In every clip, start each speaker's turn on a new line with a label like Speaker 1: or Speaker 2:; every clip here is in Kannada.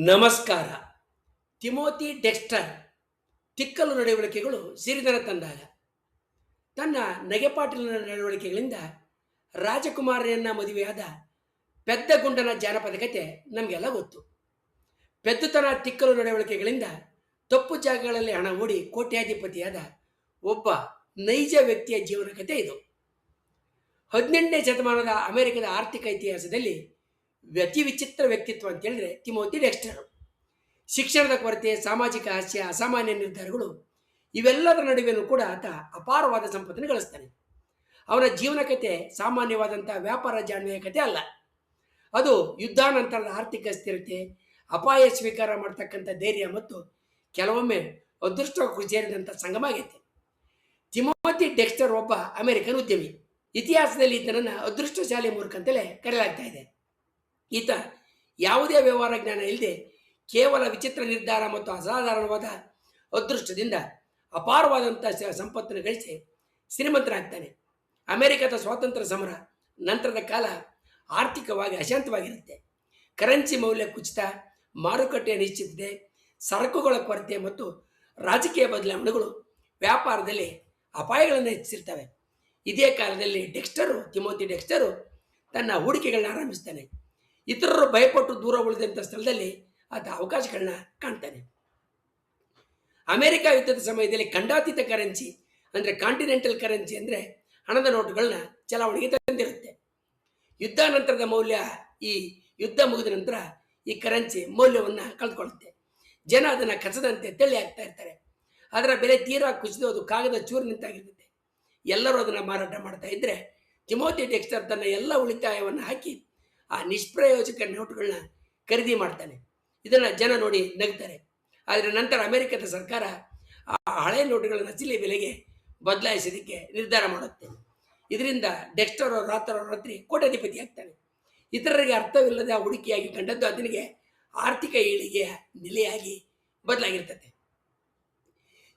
Speaker 1: ನಮಸ್ಕಾರ. ತಿಮೋತಿ ಡೆಕ್ಸ್ಟರ್ ತಿಕ್ಕಲು ನಡವಳಿಕೆಗಳು ಸಿರಿದನ ತಂದಾಗ ತನ್ನ ನಗೆಪಾಟಲಿನ ನಡವಳಿಕೆಗಳಿಂದ ರಾಜಕುಮಾರಿಯನ್ನ ಮದುವೆಯಾದ ಪೆದ್ದ ಗುಂಡನ ಜಾನಪದ ಕತೆ ನಮಗೆಲ್ಲ ಗೊತ್ತು. ಪೆದ್ದುತನ ತಿಕ್ಕಲು ನಡವಳಿಕೆಗಳಿಂದ ತಪ್ಪು ಜಾಗಗಳಲ್ಲಿ ಹಣ ಹೂಡಿ ಕೋಟ್ಯಾಧಿಪತಿಯಾದ ಒಬ್ಬ ನೈಜ ವ್ಯಕ್ತಿಯ ಜೀವನ ಕತೆ ಇದು. 18ನೇ ಶತಮಾನದ ಅಮೆರಿಕದ ಆರ್ಥಿಕ ಇತಿಹಾಸದಲ್ಲಿ ಅತಿ ವಿಚಿತ್ರ ವ್ಯಕ್ತಿತ್ವ ಅಂತ ಹೇಳಿದ್ರೆ ತಿಮೋತಿ ಡೆಕ್ಸ್ಟರ್. ಶಿಕ್ಷಣದ ಕೊರತೆ, ಸಾಮಾಜಿಕ ಹಾಸ್ಯ, ಅಸಾಮಾನ್ಯ ನಿರ್ಧಾರಗಳು ಇವೆಲ್ಲದರ ನಡುವೆನೂ ಕೂಡ ಆತ ಅಪಾರವಾದ ಸಂಪತ್ತನ್ನು ಗಳಿಸ್ತಾನೆ. ಅವನ ಜೀವನ ಕತೆ ಸಾಮಾನ್ಯವಾದಂಥ ವ್ಯಾಪಾರ ಜಾಣ್ಮೆಯ ಕತೆ ಅಲ್ಲ. ಅದು ಯುದ್ಧಾನಂತರದ ಆರ್ಥಿಕ ಸ್ಥಿರತೆ, ಅಪಾಯ ಸ್ವೀಕಾರ ಮಾಡ್ತಕ್ಕಂಥ ಧೈರ್ಯ ಮತ್ತು ಕೆಲವೊಮ್ಮೆ ಅದೃಷ್ಟಕ್ಕೂ ಸೇರಿದಂಥ ಸಂಗಮ ಆಗೈತೆ. ತಿಮೋತಿ ಡೆಕ್ಸ್ಟರ್ ಒಬ್ಬ ಅಮೆರಿಕನ್ ಉದ್ಯಮಿ. ಇತಿಹಾಸದಲ್ಲಿ ಈತನನ್ನು ಅದೃಷ್ಟಶಾಲಿ ಮೂರ್ಖ ಅಂತಲೇ ಕರೆಯಲಾಗ್ತಾ ಇದೆ. ಈತ ಯಾವುದೇ ವ್ಯವಹಾರ ಜ್ಞಾನ ಇಲ್ಲದೆ ಕೇವಲ ವಿಚಿತ್ರ ನಿರ್ಧಾರ ಮತ್ತು ಅಸಾಧಾರಣವಾದ ಅದೃಷ್ಟದಿಂದ ಅಪಾರವಾದಂಥ ಸಂಪತ್ತನ್ನು ಗಳಿಸಿ ಶ್ರೀಮಂತನಾಗ್ತಾನೆ. ಅಮೆರಿಕದ ಸ್ವಾತಂತ್ರ್ಯ ಸಮರ ನಂತರದ ಕಾಲ ಆರ್ಥಿಕವಾಗಿ ಅಶಾಂತವಾಗಿರುತ್ತೆ. ಕರೆನ್ಸಿ ಮೌಲ್ಯ ಕುಸಿತ, ಮಾರುಕಟ್ಟೆ ಅನಿಶ್ಚಿತತೆ, ಸರಕುಗಳ ಕೊರತೆ ಮತ್ತು ರಾಜಕೀಯ ಬದಲಾವಣೆಗಳು ವ್ಯಾಪಾರದಲ್ಲಿ ಅಪಾಯಗಳನ್ನು ಹೆಚ್ಚಿಸಿರ್ತವೆ. ಇದೇ ಕಾಲದಲ್ಲಿ ತಿಮೋತಿ ಡೆಕ್ಸ್ಟರು ತನ್ನ ಹೂಡಿಕೆಗಳನ್ನ ಆರಂಭಿಸ್ತಾನೆ. ಇತರರು ಭಯಪಟ್ಟು ದೂರ ಉಳಿದಂಥ ಸ್ಥಳದಲ್ಲಿ ಆತ ಅವಕಾಶಗಳನ್ನ ಕಾಣ್ತಾನೆ. ಅಮೆರಿಕ ಯುದ್ಧದ ಸಮಯದಲ್ಲಿ ಖಂಡಾತೀತ ಕರೆನ್ಸಿ ಅಂದರೆ ಕಾಂಟಿನೆಂಟಲ್ ಕರೆನ್ಸಿ ಅಂದರೆ ಹಣದ ನೋಟುಗಳನ್ನ ಚಲಾವಣೆಗೆ ತಂದಿರುತ್ತೆ. ಯುದ್ಧ ನಂತರದ ಮೌಲ್ಯ, ಈ ಯುದ್ಧ ಮುಗಿದ ನಂತರ ಈ ಕರೆನ್ಸಿ ಮೌಲ್ಯವನ್ನು ಕಳೆದುಕೊಳ್ಳುತ್ತೆ. ಜನ ಅದನ್ನು ಕಸದಂತೆ ತಳ್ಳಿ ಹಾಕ್ತಾ ಇರ್ತಾರೆ. ಅದರ ಬೆಲೆ ತೀರಾ ಕುಸಿದು ಅದು ಕಾಗದ ಚೂರಿನಂತಾಗಿರುತ್ತೆ. ಎಲ್ಲರೂ ಅದನ್ನು ಮಾರಾಟ ಮಾಡ್ತಾ ಇದ್ದರೆ ತಿಮೋತಿ ಡೆಕ್ಸ್ಟರ್ ತನ್ನ ಎಲ್ಲ ಉಳಿತಾಯವನ್ನು ಹಾಕಿ ಆ ನಿಷ್ಪ್ರಯೋಜಕ ನೋಟುಗಳನ್ನ ಖರೀದಿ ಮಾಡ್ತಾನೆ. ಇದನ್ನು ಜನ ನೋಡಿ ನಗ್ತಾರೆ. ಆದರೆ ನಂತರ ಅಮೆರಿಕದ ಸರ್ಕಾರ ಆ ಹಳೆಯ ನೋಟುಗಳನ್ನು ಅಸಲಿ ಬೆಲೆಗೆ ಬದಲಾಯಿಸೋದಕ್ಕೆ ನಿರ್ಧಾರ ಮಾಡುತ್ತೆ. ಇದರಿಂದ ಡೆಕ್ಸ್ಟರ್ ರಾತ್ರಿ ಕೋಟ್ಯಾಧಿಪತಿ ಆಗ್ತಾನೆ. ಇತರರಿಗೆ ಅರ್ಥವಿಲ್ಲದ ಹೂಡಿಕೆಯಾಗಿ ಕಂಡದ್ದು ಅದನಿಗೆ ಆರ್ಥಿಕ ಏಳಿಗೆಯ ನೆಲೆಯಾಗಿ ಬದಲಾಗಿರ್ತದೆ.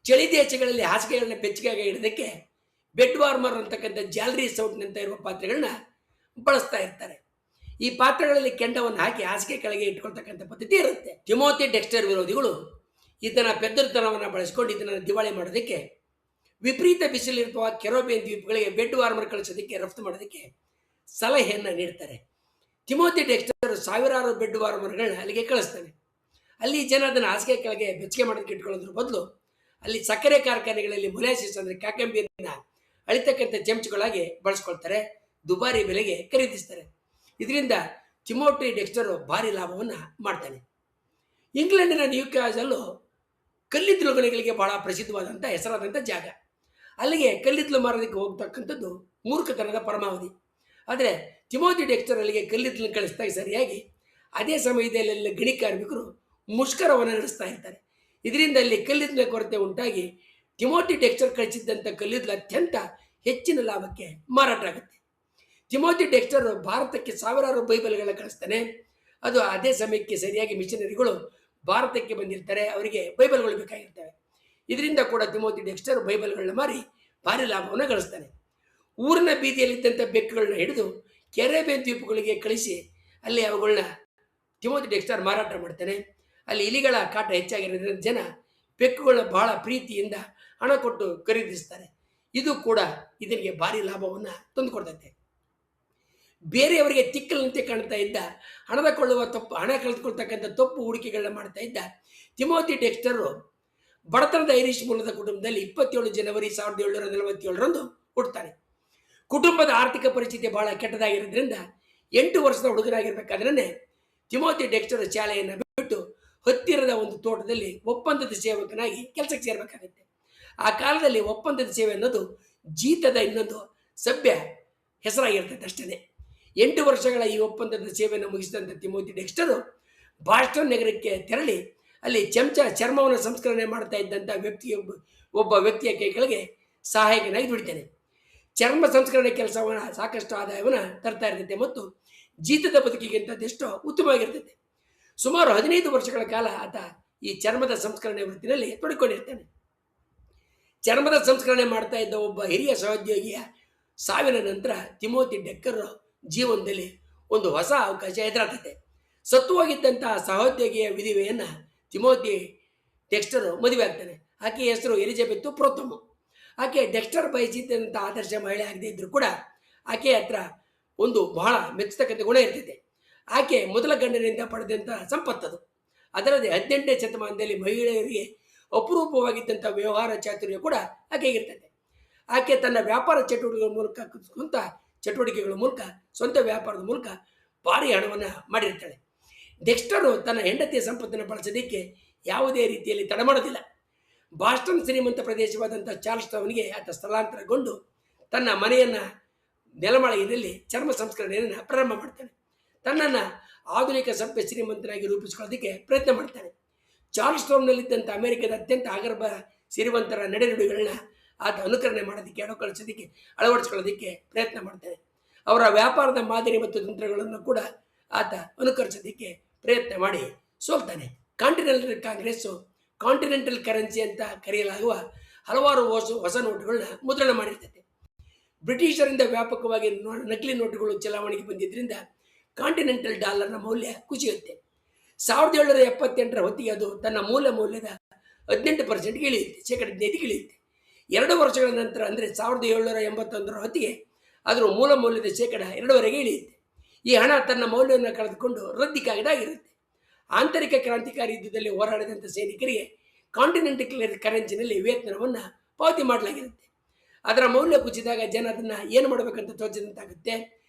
Speaker 1: ಚಳಿ ದೇಶಗಳಲ್ಲಿ ಹಾಸಿಗೆಗಳನ್ನ ಬೆಚ್ಚಗಾಗಿ ಇಡೋದಕ್ಕೆ ಬೆಡ್ ವಾರ್ಮರ್ ಅಂತಕ್ಕಂಥ ಜಾಲರಿ ಸೌಟ್ನಂತ ಇರುವ ಪಾತ್ರೆಗಳನ್ನ ಬಳಸ್ತಾ ಇರ್ತಾರೆ. ಈ ಪಾತ್ರೆಗಳಲ್ಲಿ ಕೆಂಡವನ್ನು ಹಾಕಿ ಹಾಸಿಗೆ ಕೆಳಗೆ ಇಟ್ಕೊಳ್ತಕ್ಕಂಥ ಪದ್ಧತಿ ಇರುತ್ತೆ. ತಿಮೋತಿ ಡೆಕ್ಸ್ಟರ್ ವಿರೋಧಿಗಳು ಈತನ ಪೆದ್ದತನವನ್ನು ಬಳಸಿಕೊಂಡು ಇದನ್ನು ದಿವಾಳಿ ಮಾಡೋದಕ್ಕೆ ವಿಪರೀತ ಬಿಸಿಲಿರುವ ಕೆರೋಬಿಯನ್ ದ್ವೀಪಗಳಿಗೆ ಬೆಡ್ ವಾರ್ಮರ್ ಕಳಿಸೋದಕ್ಕೆ ರಫ್ತು ಮಾಡೋದಕ್ಕೆ ಸಲಹೆಯನ್ನು ನೀಡ್ತಾರೆ. ತಿಮೋತಿ ಡೆಕ್ಸ್ಟರ್ ಸಾವಿರಾರು ಬೆಡ್ ವಾರ್ಮರ್ಗಳನ್ನ ಅಲ್ಲಿಗೆ ಕಳಿಸ್ತಾನೆ. ಅಲ್ಲಿ ಜನ ಅದನ್ನು ಹಾಸಿಗೆ ಕೆಳಗೆ ಬೆಚ್ಚಗೆ ಮಾಡೋದಕ್ಕೆ ಇಟ್ಕೊಳ್ಳೋದ್ರ ಬದಲು ಅಲ್ಲಿ ಸಕ್ಕರೆ ಕಾರ್ಖಾನೆಗಳಲ್ಲಿ ಮೊಲಾಸಿಸ್ ಅಂದರೆ ಕಾಕಂಬಿಯನ್ನು ಅಳಿತಕ್ಕಂಥ ಚಮಚಗಳಾಗಿ ಬಳಸ್ಕೊಳ್ತಾರೆ. ದುಬಾರಿ ಬೆಲೆಗೆ ಖರೀದಿಸ್ತಾರೆ. ಇದರಿಂದ ತಿಮೋತಿ ಡೆಕ್ಸ್ಟರ್ ಭಾರಿ ಲಾಭವನ್ನು ಮಾಡ್ತಾನೆ. ಇಂಗ್ಲೆಂಡಿನ ನ್ಯೂಕ್ಯಾಸಲ್ಲು ಕಲ್ಲಿದ್ದಲು ಗಣಿಗಳಿಗೆ ಬಹಳ ಪ್ರಸಿದ್ಧವಾದಂಥ ಹೆಸರಾದಂಥ ಜಾಗ. ಅಲ್ಲಿಗೆ ಕಲ್ಲಿದ್ದಲು ಮಾರೋದಕ್ಕೆ ಹೋಗ್ತಕ್ಕಂಥದ್ದು ಮೂರ್ಖತನದ ಪರಮಾವಧಿ. ಆದರೆ ತಿಮೋತಿ ಡೆಕ್ಸ್ಟರ್ ಅಲ್ಲಿಗೆ ಕಲ್ಲಿದ್ದಲು ಕಳಿಸಿದಾಗ ಸರಿಯಾಗಿ ಅದೇ ಸಮಯದಲ್ಲಿ ಗಣಿ ಕಾರ್ಮಿಕರು ಮುಷ್ಕರವನ್ನು ನಡೆಸ್ತಾ ಇರ್ತಾರೆ. ಇದರಿಂದ ಅಲ್ಲಿ ಕಲ್ಲಿದ್ದಲ ಕೊರತೆ ಉಂಟಾಗಿ ತಿಮೋತಿ ಡೆಕ್ಸ್ಟರ್ ಕಳಿಸಿದ್ದಂಥ ಕಲ್ಲಿದ್ದಲು ಅತ್ಯಂತ ಹೆಚ್ಚಿನ ಲಾಭಕ್ಕೆ ಮಾರಾಟ ಆಗುತ್ತೆ. ತಿಮೋತಿ ಡೆಕ್ಸ್ಟರ್ ಭಾರತಕ್ಕೆ ಸಾವಿರಾರು ಬೈಬಲ್ಗಳನ್ನ ಕಳಿಸ್ತಾನೆ. ಅದು ಅದೇ ಸಮಯಕ್ಕೆ ಸರಿಯಾಗಿ ಮಿಷನರಿಗಳು ಭಾರತಕ್ಕೆ ಬಂದಿರ್ತಾರೆ. ಅವರಿಗೆ ಬೈಬಲ್ಗಳು ಬೇಕಾಗಿರ್ತವೆ. ಇದರಿಂದ ಕೂಡ ತಿಮೋತಿ ಡೆಕ್ಸ್ಟರ್ ಬೈಬಲ್ಗಳನ್ನ ಮಾರಿ ಭಾರಿ ಲಾಭವನ್ನು ಗಳಿಸ್ತಾನೆ. ಊರಿನ ಬೀದಿಯಲ್ಲಿದ್ದಂಥ ಬೆಕ್ಕುಗಳನ್ನ ಹಿಡಿದು ಕೆರೆಬೇನ್ ದ್ವೀಪಗಳಿಗೆ ಕಳಿಸಿ ಅಲ್ಲಿ ಅವುಗಳನ್ನ ತಿಮೋತಿ ಡೆಕ್ಸ್ಟರ್ ಮಾರಾಟ ಮಾಡ್ತಾನೆ. ಅಲ್ಲಿ ಇಲಿಗಳ ಕಾಟ ಹೆಚ್ಚಾಗಿರೋದ್ರಿಂದ ಜನ ಬೆಕ್ಕುಗಳನ್ನ ಬಹಳ ಪ್ರೀತಿಯಿಂದ ಹಣ ಕೊಟ್ಟು ಖರೀದಿಸ್ತಾರೆ. ಇದು ಕೂಡ ಇದರಿಗೆ ಭಾರಿ ಲಾಭವನ್ನು ತಂದುಕೊಡ್ತೈತೆ. ಬೇರೆಯವರಿಗೆ ತಿಕ್ಕಲಂತೆ ಕಾಣ್ತಾ ಇದ್ದ ಹಣ ಕಳೆದುಕೊಳ್ತಕ್ಕಂಥ ತಪ್ಪು ಹೂಡಿಕೆಗಳನ್ನ ಮಾಡ್ತಾ ಇದ್ದ ತಿಮೋತಿ ಡೆಕ್ಸ್ಟರ್ ಬಡತನದ ಐರಿಷ್ ಮೂಲದ ಕುಟುಂಬದಲ್ಲಿ 27 ಜನವರಿ 1747ರಂದು ಹುಟ್ಟುತ್ತಾನೆ. ಕುಟುಂಬದ ಆರ್ಥಿಕ ಪರಿಸ್ಥಿತಿ ಬಹಳ ಕೆಟ್ಟದಾಗಿರೋದ್ರಿಂದ 8 ವರ್ಷದ ಹುಡುಗರಾಗಿರ್ಬೇಕಾದ್ರೆ ತಿಮೋತಿ ಡೆಕ್ಸ್ಟರ್ ಶಾಲೆಯನ್ನು ಬಿಟ್ಟು ಹತ್ತಿರದ ಒಂದು ತೋಟದಲ್ಲಿ ಒಪ್ಪಂದದ ಸೇವಕನಾಗಿ ಕೆಲಸಕ್ಕೆ ಸೇರಬೇಕಾಗುತ್ತೆ. ಆ ಕಾಲದಲ್ಲಿ ಒಪ್ಪಂದದ ಸೇವೆ ಅನ್ನೋದು ಜೀತದ ಇನ್ನೊಂದು ಸಭ್ಯ ಹೆಸರಾಗಿರ್ತದೆ ಅಷ್ಟೇ. 8 ವರ್ಷಗಳ ಈ ಒಪ್ಪಂದದ ಸೇವೆಯನ್ನು ಮುಗಿಸಿದಂಥ ತಿಮೋತಿ ಡೆಕ್ಸ್ಟರ್ ಬಾಸ್ಟನ್ ನಗರಕ್ಕೆ ತೆರಳಿ ಅಲ್ಲಿ ಚರ್ಮವನ್ನು ಸಂಸ್ಕರಣೆ ಮಾಡ್ತಾ ಇದ್ದಂಥ ಒಬ್ಬ ವ್ಯಕ್ತಿಯ ಕೈ ಕೆಳಗೆ ಸಹಾಯಕನಾಗಿ ದುಡಿತಾನೆ. ಚರ್ಮ ಸಂಸ್ಕರಣೆ ಕೆಲಸವನ್ನು ಸಾಕಷ್ಟು ಆದಾಯವನ್ನು ತರ್ತಾ ಇರ್ತೈತೆ ಮತ್ತು ಜೀತದ ಬದುಕಿಗಿಂತ ಅದೆಷ್ಟೋ ಉತ್ತಮವಾಗಿರ್ತೈತೆ. ಸುಮಾರು 15 ವರ್ಷಗಳ ಕಾಲ ಆತ ಈ ಚರ್ಮದ ಸಂಸ್ಕರಣೆ ವೃತ್ತಿನಲ್ಲಿ ತೊಡಕೊಂಡಿರ್ತಾನೆ. ಚರ್ಮದ ಸಂಸ್ಕರಣೆ ಮಾಡ್ತಾ ಇದ್ದ ಒಬ್ಬ ಹಿರಿಯ ಸಹೋದ್ಯೋಗಿಯ ಸಾವಿನ ನಂತರ ತಿಮೋತಿ ಡೆಕ್ಸ್ಟರ್ ಜೀವನದಲ್ಲಿ ಒಂದು ಹೊಸ ಅವಕಾಶ ಎದುರಾಗ್ತದೆ. ಸತ್ತು ಹೋಗಿದ್ದಂತಹ ಸಹೋದ್ಯೋಗಿಯ ವಿಧವೆಯನ್ನು ತಿಮೋತಿ ಡೆಕ್ಸ್ಟರ್ ಮದುವೆ ಆಗ್ತಾನೆ. ಆಕೆಯ ಹೆಸರು ಎಲಿಜಬೆತ್ ಪ್ರೋತಮ್. ಆಕೆ ಡೆಕ್ಸ್ಟರ್ ಬಯಸಿದ್ದಂಥ ಆದರ್ಶ ಮಹಿಳೆ ಆಗದೇ ಇದ್ದರೂ ಕೂಡ ಆಕೆಯ ಹತ್ರ ಒಂದು ಬಹಳ ಮೆಚ್ಚತಕ್ಕಂಥ ಗುಣ ಇರ್ತೈತೆ. ಆಕೆ ಮೊದಲ ಗಂಡನಿಂದ ಪಡೆದಂಥ ಸಂಪತ್ತದು. ಅದಲ್ಲದೆ 18ನೇ ಶತಮಾನದಲ್ಲಿ ಮಹಿಳೆಯರಿಗೆ ಅಪರೂಪವಾಗಿದ್ದಂಥ ವ್ಯವಹಾರ ಚಾತುರ್ಯ ಕೂಡ ಆಕೆಗಿರ್ತದೆ. ಆಕೆ ತನ್ನ ವ್ಯಾಪಾರ ಚಟುವಟಿಕೆಗಳ ಮೂಲಕ ಸ್ವಂತ ವ್ಯಾಪಾರದ ಮೂಲಕ ಭಾರಿ ಹಣವನ್ನು ಮಾಡಿರ್ತಾಳೆ. ಡೆಕ್ಸ್ಟರು ತನ್ನ ಹೆಂಡತಿಯ ಸಂಪತ್ತನ್ನು ಬಳಸೋದಕ್ಕೆ ಯಾವುದೇ ರೀತಿಯಲ್ಲಿ ತಡ ಮಾಡೋದಿಲ್ಲ. ಬಾಸ್ಟನ್ ಶ್ರೀಮಂತ ಪ್ರದೇಶವಾದಂಥ ಚಾರ್ಲ್ಸ್ ಟೌನ್ಗೆ ಆತ ಸ್ಥಳಾಂತರಗೊಂಡು ತನ್ನ ಮನೆಯನ್ನು ನೆಲಮಾಳಿಗೆಯಲ್ಲಿ ಚರ್ಮ ಸಂಸ್ಕರಣೆಯನ್ನು ಪ್ರಾರಂಭ ಮಾಡ್ತಾನೆ. ತನ್ನನ್ನು ಆಧುನಿಕ ಸಭ್ಯ ಶ್ರೀಮಂತನಾಗಿ ರೂಪಿಸ್ಕೊಳ್ಳೋದಕ್ಕೆ ಪ್ರಯತ್ನ ಮಾಡ್ತಾನೆ. ಚಾರ್ಲ್ಸ್ ಟೌನ್ನಲ್ಲಿದ್ದಂಥ ಅಮೆರಿಕದ ಅತ್ಯಂತ ಆಗರ್ಭ ಶ್ರೀಮಂತರ ನಡೆನುಡಿಗಳನ್ನ ಆತ ಅನುಕರಣೆ ಮಾಡೋದಕ್ಕೆ ಅಳವಡಿಸ್ಕೊಳ್ಳೋದಕ್ಕೆ ಪ್ರಯತ್ನ ಮಾಡ್ತಾನೆ. ಅವರ ವ್ಯಾಪಾರದ ಮಾದರಿ ಮತ್ತು ತಂತ್ರಗಳನ್ನು ಕೂಡ ಆತ ಅನುಕರಿಸೋದಕ್ಕೆ ಪ್ರಯತ್ನ ಮಾಡಿ ಸೋಲ್ತಾನೆ. ಕಾಂಟಿನೆಂಟಲ್ ಕರೆನ್ಸಿ ಅಂತ ಕರೆಯಲಾಗುವ ಹಲವಾರು ಹೊಸ ನೋಟುಗಳನ್ನ ಮುದ್ರಣ ಮಾಡಿರ್ತದೆ. ಬ್ರಿಟಿಷರಿಂದ ವ್ಯಾಪಕವಾಗಿ ನಕಲಿ ನೋಟುಗಳು ಚಲಾವಣೆಗೆ ಬಂದಿದ್ದರಿಂದ ಕಾಂಟಿನೆಂಟಲ್ ಡಾಲರ್ನ ಮೌಲ್ಯ ಕುಸಿಯುತ್ತೆ. 1778ರ ಹೊತ್ತಿಗೆ ಅದು ತನ್ನ ಮೌಲ್ಯದ 18% ಇಳಿಯುತ್ತೆ, ಶೇಕಡ 15 ಇಳಿಯುತ್ತೆ. 2 ವರ್ಷಗಳ ನಂತರ ಅಂದರೆ 1781ರ ಹೊತ್ತಿಗೆ ಅದರ ಮೌಲ್ಯದ ಶೇಕಡ 2% ಇಳಿಯುತ್ತೆ. ಈ ಹಣ ತನ್ನ ಮೌಲ್ಯವನ್ನು ಕಳೆದುಕೊಂಡು ರದ್ದಿ ಕಾಗಿದಾಗಿರುತ್ತೆ. ಆಂತರಿಕ ಕ್ರಾಂತಿಕಾರಿ ಯುದ್ಧದಲ್ಲಿ ಹೋರಾಡಿದಂಥ ಸೈನಿಕರಿಗೆ ಕಾಂಟಿನೆಂಟಲ್ ಕರೆನ್ಸಿನಲ್ಲಿ ವೇತನವನ್ನು ಪಾವತಿ ಮಾಡಲಾಗಿರುತ್ತೆ. ಅದರ ಮೌಲ್ಯ ಕುಸಿದಾಗ ಜನ ಅದನ್ನು ಏನು ಮಾಡಬೇಕಂತ ತೋಚದಂತಾಗುತ್ತೆ.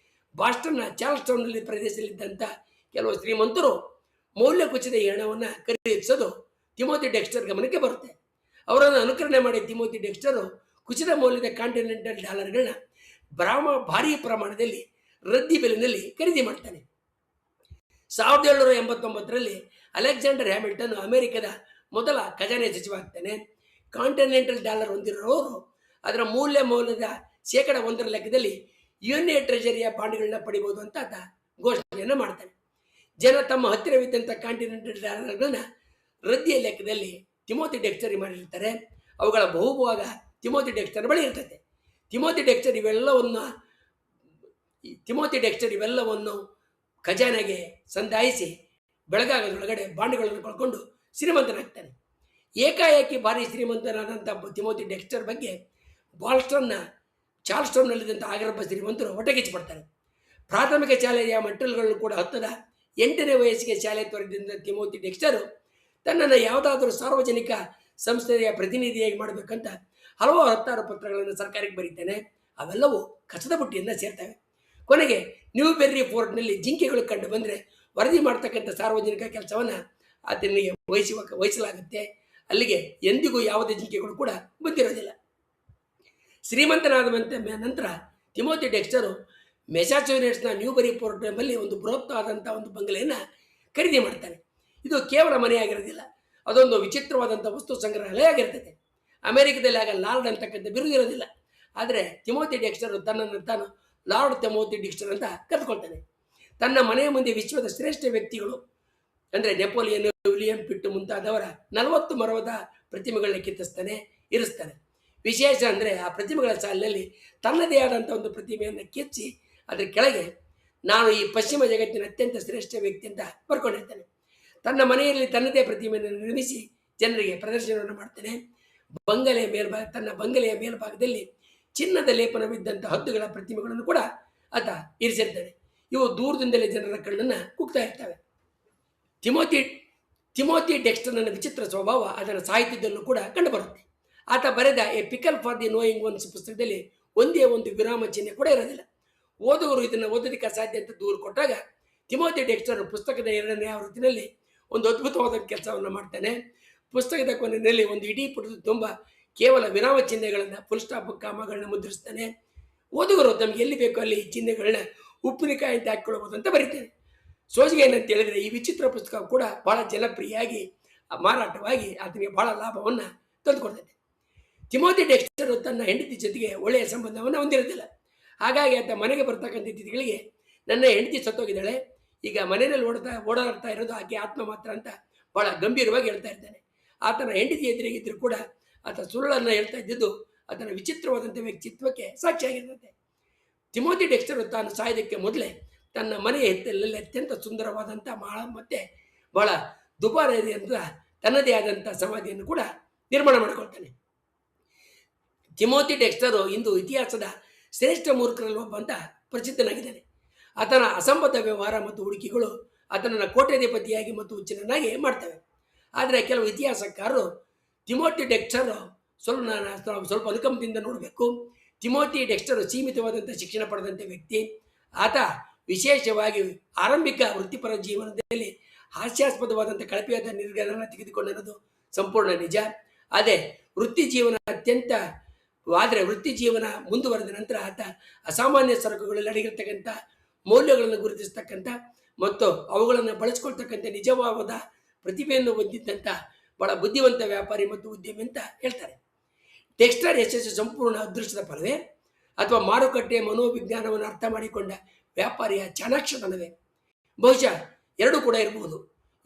Speaker 1: ಬಾಸ್ಟನ್ನ ಚಾರ್ಲ್ಸ್ ಟೌನ್ನಲ್ಲಿ ಪ್ರದೇಶದಲ್ಲಿದ್ದಂಥ ಕೆಲವು ಶ್ರೀಮಂತರು ಮೌಲ್ಯ ಕುಸಿದ ಈ ಹಣವನ್ನು ಖರೀದಿಸೋದು ತಿಮೋತಿ ಡೆಕ್ಸ್ಟರ್ ಗಮನಕ್ಕೆ ಬರುತ್ತೆ. ಅವರನ್ನು ಅನುಕರಣೆ ಮಾಡಿ ತಿಮೋತಿ ಡೆಕ್ಸ್ಟರು ಕುಸಿದ ಮೌಲ್ಯದ ಕಾಂಟಿನೆಂಟಲ್ ಡಾಲರ್ಗಳನ್ನ ಭಾರೀ ಪ್ರಮಾಣದಲ್ಲಿ ರದ್ದಿ ಬೆಲೆಯಲ್ಲಿ ಖರೀದಿ ಮಾಡ್ತಾನೆ. 1789ರಲ್ಲಿ ಅಲೆಕ್ಸಾಂಡರ್ ಹ್ಯಾಮಿಲ್ಟನ್ ಅಮೆರಿಕದ ಮೊದಲ ಖಜಾನೆ ಸಚಿವ ಆಗ್ತಾನೆ. ಕಾಂಟಿನೆಂಟಲ್ ಡಾಲರ್ ಹೊಂದಿರೋರು ಅದರ ಮೌಲ್ಯದ ಶೇಕಡ 1ರ ಲೆಕ್ಕದಲ್ಲಿ ಯುಎನ್ಎ ಟ್ರೆಜರಿಯ ಬಾಂಡ್ಗಳನ್ನ ಪಡಿಬೋದು ಅಂತ ಆತ ಘೋಷಣೆಯನ್ನು ಮಾಡ್ತಾನೆ. ಜನ ತಮ್ಮ ಹತ್ತಿರವಿದ್ದಂಥ ಕಾಂಟಿನೆಂಟಲ್ ಡಾಲರ್ಗಳನ್ನ ರದ್ದಿಯ ಲೆಕ್ಕದಲ್ಲಿ ತಿಮೋತಿ ಡೆಕ್ಸ್ಟರ್ ಮಾಡಿರ್ತಾರೆ. ಅವುಗಳ ಬಹುಭಾಗ ತಿಮೋತಿ ಡೆಕ್ಸ್ಟರ್ ಬಳಿ ಇರ್ತದೆ. ತಿಮೋತಿ ಡೆಕ್ಸ್ಟರ್ ಇವೆಲ್ಲವನ್ನು ಖಜಾನೆಗೆ ಸಂದಾಯಿಸಿ ಬೆಳಗಾಗದೊಳಗಡೆ ಬಾಂಡ್ಗಳನ್ನು ಕಳ್ಕೊಂಡು ಶ್ರೀಮಂತನಾಗ್ತಾನೆ. ಏಕಾಏಕಿ ಭಾರಿ ಶ್ರೀಮಂತನಾದಂಥ ತಿಮೋತಿ ಡೆಕ್ಸ್ಟರ್ ಬಗ್ಗೆ ಚಾರ್ಲ್ಸ್ ಟೌನ್ನಲ್ಲಿದ್ದಂಥ ಆಗರ್ಭ ಶ್ರೀಮಂತರು ಹೊಟ್ಟೆಗಿಚ್ಚಿಪಡ್ತಾರೆ. ಪ್ರಾಥಮಿಕ ಶಾಲೆಯ ಮೆಟ್ಟಿಲುಗಳನ್ನು ಕೂಡ ಹತ್ತದ 8ನೇ ವಯಸ್ಸಿಗೆ ಶಾಲೆ ತೊರೆದಿದ್ದ ತಿಮೋತಿ ಡೆಕ್ಸ್ಟರು ತನ್ನನ್ನು ಯಾವುದಾದ್ರೂ ಸಾರ್ವಜನಿಕ ಸಂಸ್ಥೆಯ ಪ್ರತಿನಿಧಿಯಾಗಿ ಮಾಡಬೇಕಂತ ಹತ್ತಾರು ಪತ್ರಗಳನ್ನು ಸರ್ಕಾರಕ್ಕೆ ಬರೀತಾನೆ. ಅವೆಲ್ಲವೂ ಕಸದ ಬುಟ್ಟಿಯನ್ನು ಸೇರ್ತವೆ. ಕೊನೆಗೆ ನ್ಯೂಬೆರ್ರಿ ಫೋರ್ಟ್ನಲ್ಲಿ ಜಿಂಕೆಗಳು ಕಂಡು ಬಂದರೆ ವರದಿ ಮಾಡ್ತಕ್ಕಂಥ ಸಾರ್ವಜನಿಕ ಕೆಲಸವನ್ನು ಆತನಿಗೆ ವಹಿಸಲಾಗುತ್ತೆ. ಅಲ್ಲಿಗೆ ಎಂದಿಗೂ ಯಾವುದೇ ಜಿಂಕೆಗಳು ಕೂಡ ಬಂದಿರೋದಿಲ್ಲ. ಶ್ರೀಮಂತನಾದ ನಂತರ ತಿಮೋತಿ ಡೆಕ್ಸ್ಟರು ಮೆಸಾಚುಸೆಟ್ಸ್ನ ನ್ಯೂಬೆರಿ ಫೋರ್ಟ್ ಎಂಬಲ್ಲಿ ಒಂದು ಬೃಹತ್ತಾದಂಥ ಒಂದು ಬಂಗಲೆಯನ್ನು ಖರೀದಿ ಮಾಡ್ತಾನೆ. ಇದು ಕೇವಲ ಮನೆಯಾಗಿರೋದಿಲ್ಲ, ಅದೊಂದು ವಿಚಿತ್ರವಾದಂಥ ವಸ್ತು ಸಂಗ್ರಹಾಲಯ ಆಗಿರ್ತದೆ. ಅಮೆರಿಕದಲ್ಲಿ ಆಗ ಲಾರ್ಡ್ ಅಂತಕ್ಕಂಥ ಬಿರುದು ಇರೋದಿಲ್ಲ. ಆದರೆ ತಿಮೋತಿ ಡೆಕ್ಸ್ಟರ್ ತನ್ನನ್ನು ತಾನು ಲಾರ್ಡ್ ತಿಮೋತಿ ಡೆಕ್ಸ್ಟರ್ ಅಂತ ಕರೆದುಕೊಳ್ತಾನೆ. ತನ್ನ ಮನೆಯ ಮುಂದೆ ವಿಶ್ವದ ಶ್ರೇಷ್ಠ ವ್ಯಕ್ತಿಗಳು ಅಂದರೆ ನೆಪೋಲಿಯನ್, ವಿಲಿಯಂ ಪಿಟ್ ಮುಂತಾದವರ 40 ಮರವದ ಪ್ರತಿಮೆಗಳನ್ನ ಕೆತ್ತಿಸ್ತಾನೆ, ಇರಿಸ್ತಾನೆ. ವಿಶೇಷ ಅಂದರೆ ಆ ಪ್ರತಿಮೆಗಳ ಸಾಲಿನಲ್ಲಿ ತನ್ನದೇ ಆದಂಥ ಒಂದು ಪ್ರತಿಮೆಯನ್ನು ಕೆಚ್ಚಿ ಅದರ ಕೆಳಗೆ ನಾನು ಈ ಪಶ್ಚಿಮ ಜಗತ್ತಿನ ಅತ್ಯಂತ ಶ್ರೇಷ್ಠ ವ್ಯಕ್ತಿ ಅಂತ ಬರ್ಕೊಂಡಿರ್ತಾನೆ. ತನ್ನ ಮನೆಯಲ್ಲಿ ತನ್ನದೇ ಪ್ರತಿಮೆಯನ್ನು ನಿರ್ಮಿಸಿ ಜನರಿಗೆ ಪ್ರದರ್ಶನವನ್ನು ಮಾಡ್ತಾನೆ. ತನ್ನ ಬಂಗಲೆಯ ಮೇಲ್ಭಾಗದಲ್ಲಿ ಚಿನ್ನದ ಲೇಪನವಿದ್ದಂಥ ಹದ್ದುಗಳ ಪ್ರತಿಮೆಗಳನ್ನು ಕೂಡ ಆತ ಇರಿಸಿರ್ತಾನೆ. ಇವು ದೂರದಿಂದಲೇ ಜನರ ಕಣ್ಣನ್ನು ಕುಗ್ತಾ ಇರ್ತವೆ. ತಿಮೋತಿ ಡೆಕ್ಸ್ಟರ್ನ ವಿಚಿತ್ರ ಸ್ವಭಾವ ಅದರ ಸಾಹಿತ್ಯದಲ್ಲೂ ಕೂಡ ಕಂಡುಬರುತ್ತೆ. ಆತ ಬರೆದ A pickle for the knowing once ಪುಸ್ತಕದಲ್ಲಿ ಒಂದೇ ಒಂದು ವಿರಾಮ ಚಿಹ್ನೆ ಕೂಡ ಇರೋದಿಲ್ಲ. ಓದುಗರು ಇದನ್ನು ಓದೋದಕ್ಕೆ ಅಸಾಧ್ಯ ಅಂತ ದೂರು ಕೊಟ್ಟಾಗ ತಿಮೋತಿ ಡೆಕ್ಸ್ಟರ್ ಪುಸ್ತಕದ 2ನೇ ಆವೃತ್ತಿನಲ್ಲಿ ಒಂದು ಅದ್ಭುತವಾದ ಕೆಲಸವನ್ನು ಮಾಡ್ತಾನೆ. ಪುಸ್ತಕದ ಕೊನೆಯಲ್ಲಿ ಒಂದು ಇಡೀ ಪುಟದ ತುಂಬ ಕೇವಲ ವಿರಾಮ ಚಿಹ್ನೆಗಳನ್ನು, ಫುಲ್ ಸ್ಟಾಪ್, ಕಾಮಗಳನ್ನ ಮುದ್ರಿಸ್ತಾನೆ. ಓದುಗರು ತಮಗೆ ಎಲ್ಲಿ ಬೇಕೋ ಅಲ್ಲಿ ಈ ಚಿಹ್ನೆಗಳನ್ನ ಉಪ್ಪಿನಕಾಯಿ ಅಂತ ಹಾಕ್ಕೊಳ್ಬೋದು ಅಂತ ಬರೀತಾನೆ. ಸೋಜಿಗೆ ಏನಂತ ಹೇಳಿದರೆ ಈ ವಿಚಿತ್ರ ಪುಸ್ತಕ ಕೂಡ ಬಹಳ ಜನಪ್ರಿಯಾಗಿ ಮಾರಾಟವಾಗಿ ಆತನಿಗೆ ಬಹಳ ಲಾಭವನ್ನು ತಂದುಕೊಡ್ತದೆ. ತಿಮೋತಿ ಡೆಕ್ಸ್ಟರ್ ತನ್ನ ಹೆಂಡತಿ ಜೊತೆಗೆ ಒಳ್ಳೆಯ ಸಂಬಂಧವನ್ನು ಹೊಂದಿರೋದಿಲ್ಲ. ಹಾಗಾಗಿ ಆತ ಮನೆಗೆ ಬರ್ತಕ್ಕಂಥ ಅತಿಥಿಗಳಿಗೆ ನನ್ನ ಹೆಂಡತಿ ಸತ್ತೋಗಿದ್ದಾಳೆ, ಈಗ ಮನೆಯಲ್ಲಿ ಓಡಾಡ್ತಾ ಇರೋದು ಆಕೆ ಆತ್ಮ ಮಾತ್ರ ಅಂತ ಬಹಳ ಗಂಭೀರವಾಗಿ ಹೇಳ್ತಾ ಇದ್ದಾನೆ. ಆತನ ಹೆಂಡತಿ ಎದುರಿಗಿದ್ದರೂ ಕೂಡ ಆತ ಸುಳ್ಳನ್ನು ಹೇಳ್ತಾ ಇದ್ದಿದ್ದು ಆತನ ವಿಚಿತ್ರವಾದಂಥ ವ್ಯಕ್ತಿತ್ವಕ್ಕೆ ಸಾಕ್ಷಿಯಾಗಿರ್ತದೆ. ತಿಮೋತಿ ಡೆಕ್ಸ್ಟರ್ ತಾನು ಸಾಯೋದಕ್ಕೆ ಮೊದಲೇ ತನ್ನ ಮನೆಯ ಹಿತ್ತಲಲ್ಲಿ ಅತ್ಯಂತ ಸುಂದರವಾದಂಥ ಮತ್ತೆ ಬಹಳ ದುಬಾರಿ ಅಂತ ತನ್ನದೇ ಆದಂಥ ಸಮಾಧಿಯನ್ನು ಕೂಡ ನಿರ್ಮಾಣ ಮಾಡಿಕೊಳ್ತಾನೆ. ತಿಮೋತಿ ಡೆಕ್ಸ್ಟರು ಇಂದು ಇತಿಹಾಸದ ಶ್ರೇಷ್ಠ ಮೂರ್ಖರಲ್ಲಿ ಒಬ್ಬ ಅಂತ ಪ್ರಸಿದ್ಧನಾಗಿದ್ದಾನೆ. ಆತನ ಅಸಂಬದ್ಧ ವ್ಯವಹಾರ ಮತ್ತು ಹೂಡಿಕೆಗಳು ಆತನನ್ನು ಕೋಟ್ಯಾಧಿಪತಿಯಾಗಿ ಮತ್ತು ಹುಚ್ಚನನ್ನಾಗಿ ಮಾಡ್ತವೆ. ಆದರೆ ಕೆಲವು ಇತಿಹಾಸಕಾರರು ತಿಮೋತಿ ಡೆಕ್ಸ್ಟರ್ ಸ್ವಲ್ಪ ಅನುಕಂಪದಿಂದ ನೋಡಬೇಕು. ತಿಮೋತಿ ಡೆಕ್ಸ್ಟರ್ ಸೀಮಿತವಾದಂಥ ಶಿಕ್ಷಣ ಪಡೆದಂಥ ವ್ಯಕ್ತಿ. ಆತ ವಿಶೇಷವಾಗಿ ಆರಂಭಿಕ ವೃತ್ತಿಪರ ಜೀವನದಲ್ಲಿ ಹಾಸ್ಯಾಸ್ಪದವಾದಂಥ ಕಳಪೆಯಾದ ನಿರ್ಧಾರವನ್ನು ತೆಗೆದುಕೊಂಡನ್ನೋದು ಸಂಪೂರ್ಣ ನಿಜ. ಅದೇ ವೃತ್ತಿ ಜೀವನ ಮುಂದುವರೆದ ನಂತರ ಆತ ಅಸಾಮಾನ್ಯ ಸರಕುಗಳಲ್ಲಿ ಅಡಗಿರ್ತಕ್ಕಂಥ ಮೌಲ್ಯಗಳನ್ನು ಗುರುತಿಸ್ತಕ್ಕಂಥ ಮತ್ತು ಅವುಗಳನ್ನು ಬಳಸ್ಕೊಳ್ತಕ್ಕಂಥ ನಿಜವಾದ ಪ್ರತಿಭೆಯನ್ನು ಹೊಂದಿದ್ದಂಥ ಬಹಳ ಬುದ್ಧಿವಂತ ವ್ಯಾಪಾರಿ ಮತ್ತು ಉದ್ಯಮಿ ಅಂತ ಹೇಳ್ತಾರೆ. ಡೆಕ್ಸ್ಟರ್ ಯಶಸ್ಸು ಸಂಪೂರ್ಣ ಅದೃಷ್ಟದ ಫಲವೇ ಅಥವಾ ಮಾರುಕಟ್ಟೆ ಮನೋವಿಜ್ಞಾನವನ್ನು ಅರ್ಥ ಮಾಡಿಕೊಂಡ ವ್ಯಾಪಾರಿಯ ಚಾಣಾಕ್ಷತನವೇ? ಬಹುಶಃ ಎರಡೂ ಕೂಡ ಇರಬಹುದು.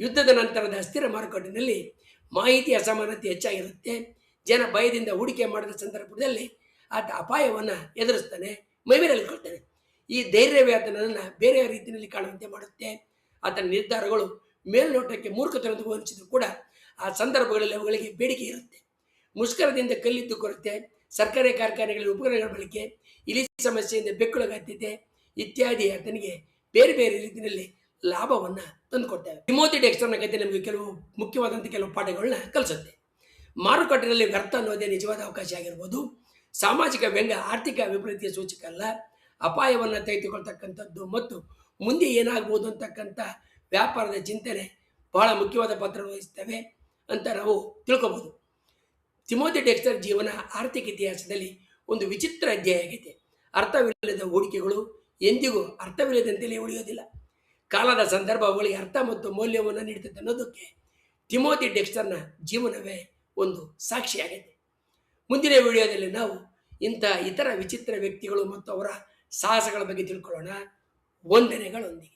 Speaker 1: ಯುದ್ಧದ ನಂತರದ ಅಸ್ಥಿರ ಮಾರುಕಟ್ಟೆಯಲ್ಲಿ ಮಾಹಿತಿ ಅಸಮಾನತೆ ಹೆಚ್ಚಾಗಿರುತ್ತೆ. ಜನ ಭಯದಿಂದ ಹೂಡಿಕೆ ಮಾಡಿದ ಸಂದರ್ಭದಲ್ಲಿ ಆತ ಅಪಾಯವನ್ನು ಎದುರಿಸ್ತಾನೆ, ಮೈಮೇಲೆಳ್ಕೊಳ್ತಾನೆ. ಈ ಧೈರ್ಯವೇ ಆತನನ್ನು ಬೇರೆ ರೀತಿಯಲ್ಲಿ ಕಾಣುವಂತೆ ಮಾಡುತ್ತೆ. ಆತನ ನಿರ್ಧಾರಗಳು ಮೇಲ್ನೋಟಕ್ಕೆ ಮೂರ್ಖತನದ ಹೋಲಿಸಿದ್ರು ಕೂಡ ಆ ಸಂದರ್ಭಗಳಲ್ಲಿ ಅವುಗಳಿಗೆ ಬೇಡಿಕೆ ಇರುತ್ತೆ. ಮುಷ್ಕರದಿಂದ ಕಲ್ಲಿದ್ದು ಕೊರತೆ, ಸರ್ಕಾರಿ ಕಾರ್ಖಾನೆಗಳಲ್ಲಿ ಉಪಕರಣಗಳ ಬಳಕೆ, ಇಲಿ ಸಮಸ್ಯೆಯಿಂದ ಬೆಕ್ಕುಳಗಾದ್ಯತೆ ಇತ್ಯಾದಿ ಆತನಿಗೆ ಬೇರೆ ಬೇರೆ ರೀತಿಯಲ್ಲಿ ಲಾಭವನ್ನು ತಂದುಕೊಡ್ತೇವೆ. ತಿಮೋತಿ ಡೆಕ್ಸ್ಟರ್ನ ಕಥೆ ನಮಗೆ ಮುಖ್ಯವಾದಂಥ ಕೆಲವು ಪಾಠಗಳನ್ನ ಕಲಿಸುತ್ತೆ. ಮಾರುಕಟ್ಟೆಯಲ್ಲಿ ವ್ಯರ್ಥ ಅನ್ನೋದೇ ನಿಜವಾದ ಅವಕಾಶ ಆಗಿರ್ಬೋದು. ಸಾಮಾಜಿಕ ವ್ಯಂಗ್ಯ ಆರ್ಥಿಕ ವಿಪರೀತಿಯ ಸೂಚಕ ಅಲ್ಲ. ಅಪಾಯವನ್ನು ತೆಗೆದುಕೊಳ್ತಕ್ಕಂಥದ್ದು ಮತ್ತು ಮುಂದೆ ಏನಾಗ್ಬೋದು ಅಂತಕ್ಕಂಥ ವ್ಯಾಪಾರದ ಚಿಂತನೆ ಬಹಳ ಮುಖ್ಯವಾದ ಪಾತ್ರ ವಹಿಸ್ತವೆ ಅಂತ ನಾವು ತಿಳ್ಕೊಬೋದು. ತಿಮೋತಿ ಡೆಕ್ಸ್ಟರ್ ಜೀವನ ಆರ್ಥಿಕ ಇತಿಹಾಸದಲ್ಲಿ ಒಂದು ವಿಚಿತ್ರ ಅಧ್ಯಾಯ ಆಗಿದೆ. ಅರ್ಥವಿಲ್ಲದ ಹೂಡಿಕೆಗಳು ಎಂದಿಗೂ ಅರ್ಥವಿಲ್ಲದಂತೆಯೇ ಉಳಿಯೋದಿಲ್ಲ. ಕಾಲದ ಸಂದರ್ಭ ಅವುಗಳಿಗೆ ಅರ್ಥ ಮತ್ತು ಮೌಲ್ಯವನ್ನು ನೀಡುತ್ತದೆ ಅನ್ನೋದಕ್ಕೆ ತಿಮೋತಿ ಡೆಕ್ಸ್ಟರ್ನ ಜೀವನವೇ ಒಂದು ಸಾಕ್ಷಿಯಾಗಿದೆ. ಮುಂದಿನ ವಿಡಿಯೋದಲ್ಲಿ ನಾವು ಇಂಥ ಇತರ ವಿಚಿತ್ರ ವ್ಯಕ್ತಿಗಳು ಮತ್ತು ಅವರ ಸಾಹಸಗಳ ಬಗ್ಗೆ ತಿಳ್ಕೊಳ್ಳೋಣ. ವಂದನೆಗಳೊಂದಿಗೆ.